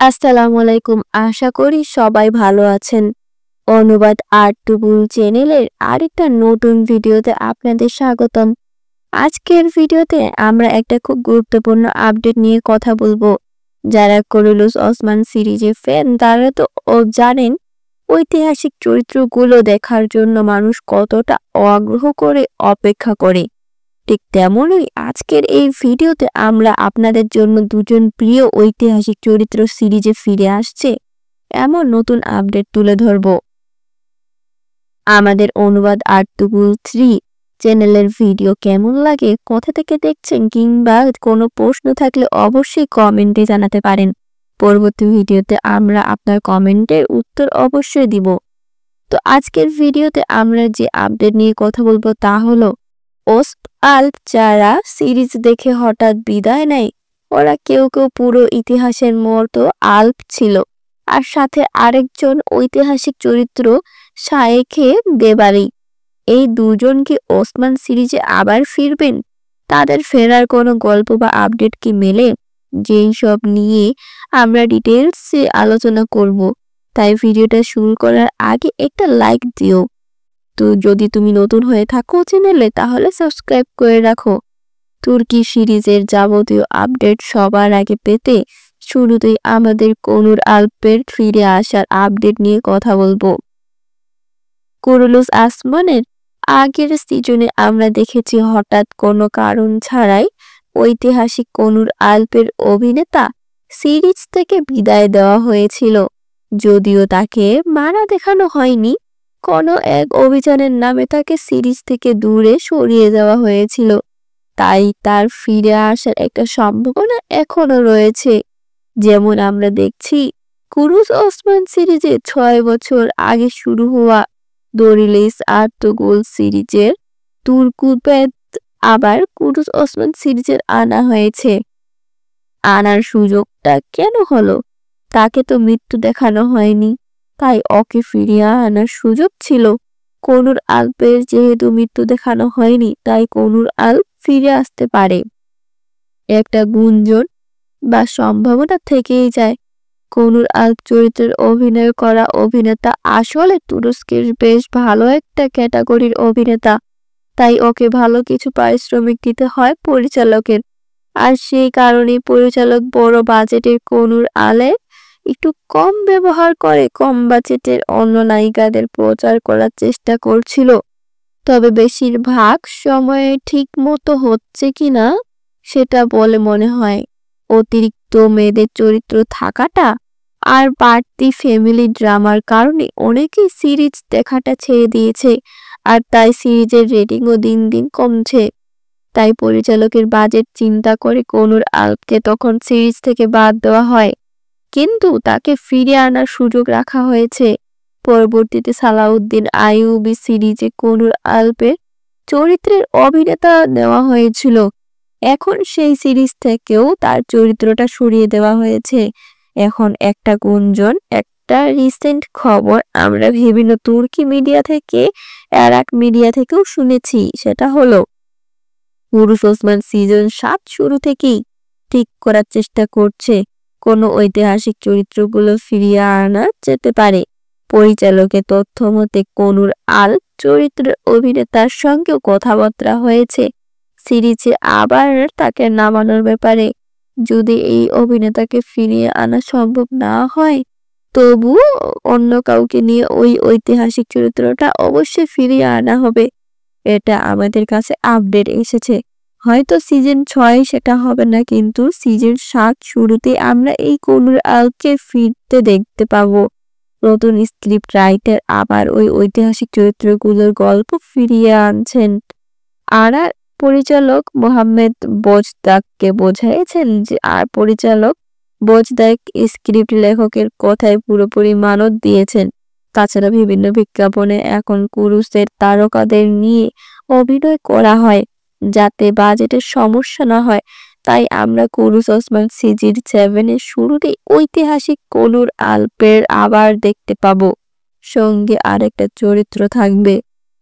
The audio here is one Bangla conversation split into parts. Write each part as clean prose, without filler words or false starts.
আসসালামু আলাইকুম। আশা করি সবাই ভালো আছেন। অনুবাদ আর্টটুবুল চ্যানেলের আরেকটা নতুন ভিডিওতে আপনাদের স্বাগতম। আজকের ভিডিওতে আমরা একটা খুব গুরুত্বপূর্ণ আপডেট নিয়ে কথা বলবো। যারা কুরুলুস ওসমান সিরিজের ফ্যান তারা তো জানেন ঐতিহাসিক চরিত্রগুলো দেখার জন্য মানুষ কতটা আগ্রহ করে অপেক্ষা করে। ঠিক তেমনই আজকের এই ভিডিওতে আমরা আপনাদের জন্য দুজন প্রিয় ঐতিহাসিক চরিত্র সিরিজে ফিরে আসছে এমন নতুন আপডেট তুলে ধরব। আমাদের অনুবাদ আর্টটুবুল 3 চ্যানেলের ভিডিও কেমন লাগে, কোথা থেকে দেখছেন কিংবা কোনো প্রশ্ন থাকলে অবশ্যই কমেন্টে জানাতে পারেন। পরবর্তী ভিডিওতে আমরা আপনার কমেন্টের উত্তর অবশ্যই দিব। তো আজকের ভিডিওতে আমরা যে আপডেট নিয়ে কথা বলবো তা হলো ওস্প আল্প যারা সিরিজ দেখে হঠাৎ বিদায় নেয় ওরা কেউ কেউ পুরো ইতিহাসের মতো আল্প ছিল, আর সাথে আরেকজন ঐতিহাসিক চরিত্র শায়েখে দেবারি। এই দুজন কি ওসমান সিরিজে আবার ফিরবেন? তাদের ফেরার কোনো গল্প বা আপডেট কি মেলে? যেই সব নিয়ে আমরা ডিটেলসে আলোচনা করব, তাই ভিডিওটা শুরু করার আগে একটা লাইক দিও। তো যদি তুমি নতুন হয়ে থাকো চ্যানেলে তাহলে সাবস্ক্রাইব করে রাখো। তুর্কি সিরিজের যাবতীয় আপডেট সবার আগে পেতে শুরুতেই আমাদের কুনুর আল্পের ফিরে আসার আপডেট নিয়ে কথা বলবো। কুরুলুস ওসমানের আগের সিজনে আমরা দেখেছি হঠাৎ কোনো কারণ ছাড়াই ঐতিহাসিক কুনুর আল্পের অভিনেতা সিরিজ থেকে বিদায় দেওয়া হয়েছিল। যদিও তাকে মারা দেখানো হয়নি, কোনো এক অভিযানের নামে তাকে সিরিজ থেকে দূরে সরিয়ে দেওয়া হয়েছিল। তাই তার ফিরে আসার একটা সম্ভাবনা এখনো রয়েছে। যেমন আমরা দেখছি কুরুলুস ওসমান সিরিজে 6 বছর আগে শুরু হওয়া দরিলেস আর্তুগুল সিরিজের তুর্কুপেদ আবার কুরুলুস ওসমান সিরিজের আনা হয়েছে। আনার সুযোগটা কেন হলো? তাকে তো মৃত্যু দেখানো হয়নি, তাই ওকে ফিরিয়ে আনার সুযোগ ছিল। কুনুর আল্পের যেহেতু মৃত্যু দেখানো হয়নি তাই কুনুর আল্প ফিরে আসতে পারে। একটা গুঞ্জন বা সম্ভাবনা থেকেই যায়। কুনুর আল্প চরিত্রের অভিনয় করা অভিনেতা আসলে তুরস্কের বেশ ভালো একটা ক্যাটাগরির অভিনেতা, তাই ওকে ভালো কিছু পারিশ্রমিক দিতে হয় পরিচালকের। আর সেই কারণে পরিচালক বড় বাজেটের কুনুর আল্প একটু কম ব্যবহার করে কম বাজেটের অন্য নায়িকাদের প্রচার করার চেষ্টা করছিল। তবে বেশিরভাগ সময়ে ঠিক মতো হচ্ছে কিনা সেটা বলে মনে হয়। অতিরিক্ত মেয়েদের চরিত্র থাকাটা আর বাড়তি ফ্যামিলি ড্রামার কারণে অনেকেই সিরিজ দেখাটা ছেড়ে দিয়েছে, আর তাই সিরিজের রেটিংও দিন দিন কমছে। তাই পরিচালকের বাজেট চিন্তা করে কুনুর আল্পকে তখন সিরিজ থেকে বাদ দেওয়া হয়, কিন্তু তাকে ফিরে আনার সুযোগ রাখা হয়েছে। পরবর্তীতে সালাউদ্দিন আইয়ুবী সিরিজে কুনুর আল্পের চরিত্রের অভিনেতা নেওয়া হয়েছিল। এখন সেই সিরিজ থেকেও তার চরিত্রটা সরিয়ে দেওয়া হয়েছে। এখন একটা গুঞ্জন, একটা রিসেন্ট খবর আমরা বিভিন্ন তুর্কি মিডিয়া থেকে আরাক মিডিয়া থেকেও শুনেছি, সেটা হলো কুরুলুস ওসমান সিজন 7 শুরু থেকেই ঠিক করার চেষ্টা করছে কোনো ঐতিহাসিক চরিত্রগুলো ফিরিয়ে আনা যেতে পারে। পরিচালকের তথ্য মতে কুনুর আল্প চরিত্রের অভিনেতার সঙ্গেও কথাবার্তা হয়েছে সিরিজে আবার তাকে নামানোর ব্যাপারে। যদি এই অভিনেতাকে ফিরিয়ে আনা সম্ভব না হয় তবু অন্য কাউকে নিয়ে ওই ঐতিহাসিক চরিত্রটা অবশ্যই ফিরিয়ে আনা হবে। এটা আমাদের কাছে আপডেট এসেছে। হয়তো সিজন 6 সেটা হবে না, কিন্তু সিজন 7 শুরুতে আমরা এই কুনুর আল্পকে ফিরতে দেখতে পাবো। নতুন স্ক্রিপ্ট রাইটার আবার ওই ঐতিহাসিক চরিত্রগুলোর গল্প ফিরিয়ে আনছেন। আর পরিচালক মোহাম্মদ বোজদাককে বোঝাইছেন যে আর পরিচালক বোজদাক স্ক্রিপ্ট লেখকের কথায় পুরোপুরি মানত দিয়েছেন। তাছাড়া বিভিন্ন বিজ্ঞাপনে এখন কুরুসের তারকাদের নিয়ে অভিনয় করা হয় যাতে বাজেটের সমস্যা না হয়। তাই আমরা কুরুলুস ওসমান সিজন 7 এর শুরুতেই ঐতিহাসিক কুনুর আল্পের আবার দেখতে পাবো। সঙ্গে আরেকটা চরিত্র থাকবে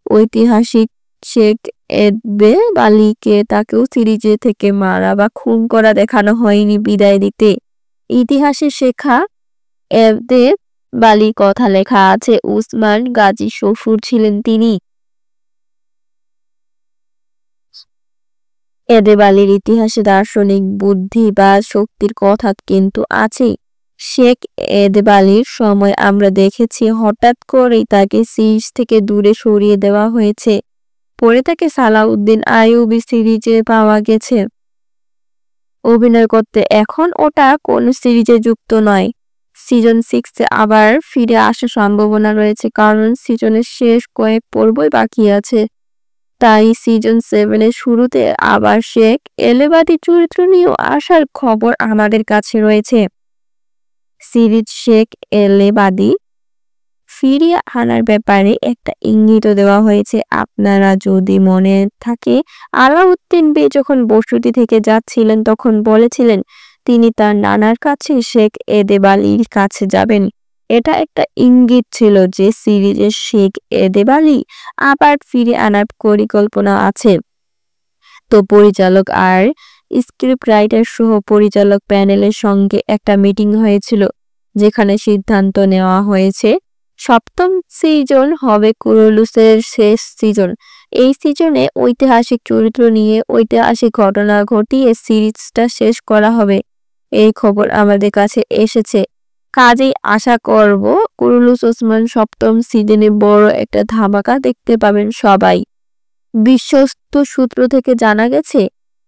ঐতিহাসিক শেখ এদবে বালিকে। তাকেও সিরিজে থেকে মারা বা খুন করা দেখানো হয়নি বিদায় দিতে। ইতিহাসে শেখা এদের বালির কথা লেখা আছে। উসমান গাজী শ্বশুর ছিলেন তিনি। এদের বালির ইতিহাসে দার্শনিক বুদ্ধি বা শক্তির কথা কিন্তু আছেই। শেখ এদেবালির সময় আমরা দেখেছি হঠাৎ করেই তাকে সিরিজ থেকে দূরে সরিয়ে দেওয়া হয়েছে। পরে তাকে সালাউদ্দিন আইয়ুবী সিরিজে পাওয়া গেছে অভিনয় করতে। এখন ওটা কোন সিরিজে যুক্ত নয়। সিজন 6 আবার ফিরে আসার সম্ভাবনা রয়েছে, কারণ সিজনের শেষ কয়েক পর্বই বাকি আছে। তাই সিজন 7 এর শুরুতে আবার শেখ এলেবাদি চরিত্র নিয়েও আসার খবর আমাদের কাছে রয়েছে। সিরিজ শেখ এলেবাদি ফিরিয়ে আনার ব্যাপারে একটা ইঙ্গিত দেওয়া হয়েছে। আপনারা যদি মনে থাকে, আলাউদ্দিন বে যখন বসতি থেকে যাচ্ছিলেন তখন বলেছিলেন তিনি তার নানার কাছে শেখ এদেবালির কাছে যাবেন। এটা একটা ইঙ্গিত ছিল যে সিরিজে শেখ এদেবালি আবার ফিরে আনার পরিকল্পনা আছে। তো পরিচালক আর স্ক্রিপ্ট রাইটার সহ পরিচালক প্যানেলের সঙ্গে একটা মিটিং হয়েছিল, যেখানে সিদ্ধান্ত নেওয়া হয়েছে 7ম সিজন হবে কুরুলুসের শেষ সিজন। এই সিজনে ঐতিহাসিক চরিত্র নিয়ে ঐতিহাসিক ঘটনা ঘটিয়ে সিরিজটা শেষ করা হবে। এই খবর আমাদের কাছে এসেছে, কাজেই আশা করব কুরুলুস ওসমান 7ম সিজনে বড় একটা ধামাকা দেখতে পাবেন সবাই। বিশ্বস্ত সূত্র থেকে জানা গেছে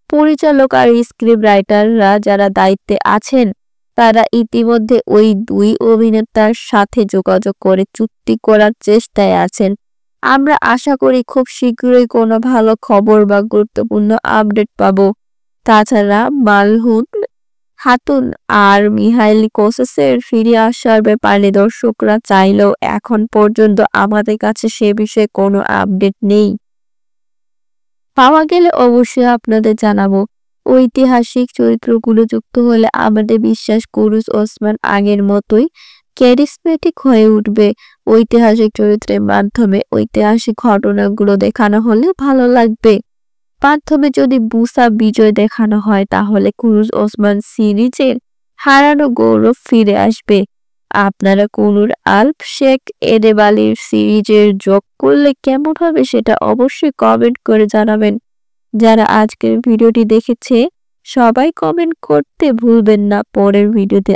পরিচালক আর স্ক্রিপ্ট রাইটাররা যারা দায়িত্বে আছেন তারা ইতিমধ্যে ওই দুই অভিনেতার সাথে যোগাযোগ করে চুক্তি করার চেষ্টায় আছেন। আমরা আশা করি খুব শীঘ্রই কোনো ভালো খবর বা গুরুত্বপূর্ণ আপডেট পাবো। তাছাড়া মালহুন খাতুন আর মিহাইলি কোসেসের ফিরে আসার ব্যাপারে দর্শকরা চাইলেও এখন পর্যন্ত আমাদের কাছে সে বিষয়ে কোনো আপডেট নেই। পাওয়া গেলে অবশ্যই আপনাদের জানাবো। ঐতিহাসিক চরিত্রগুলো যুক্ত হলে আমাদের বিশ্বাস কুরুস ওসমান আগের মতোই ক্যারিসমেটিক হয়ে উঠবে। ঐতিহাসিক চরিত্রের মাধ্যমে ঐতিহাসিক ঘটনাগুলো দেখানো হলে ভালো লাগবে। মাধ্যমে যদি বুসা বিজয় দেখানো হয় তাহলে কুরুস ওসমান সিরিজের হারানো গৌরব ফিরে আসবে। আপনারা কুনুর আলপ শেখ এদেবালির সিরিজের যোগ করলে কেমন হবে সেটা অবশ্যই কমেন্ট করে জানাবেন। যারা আজকের ভিডিওটি দেখেছে সবাই কমেন্ট করতে ভুলবেন না। পরের ভিডিওতে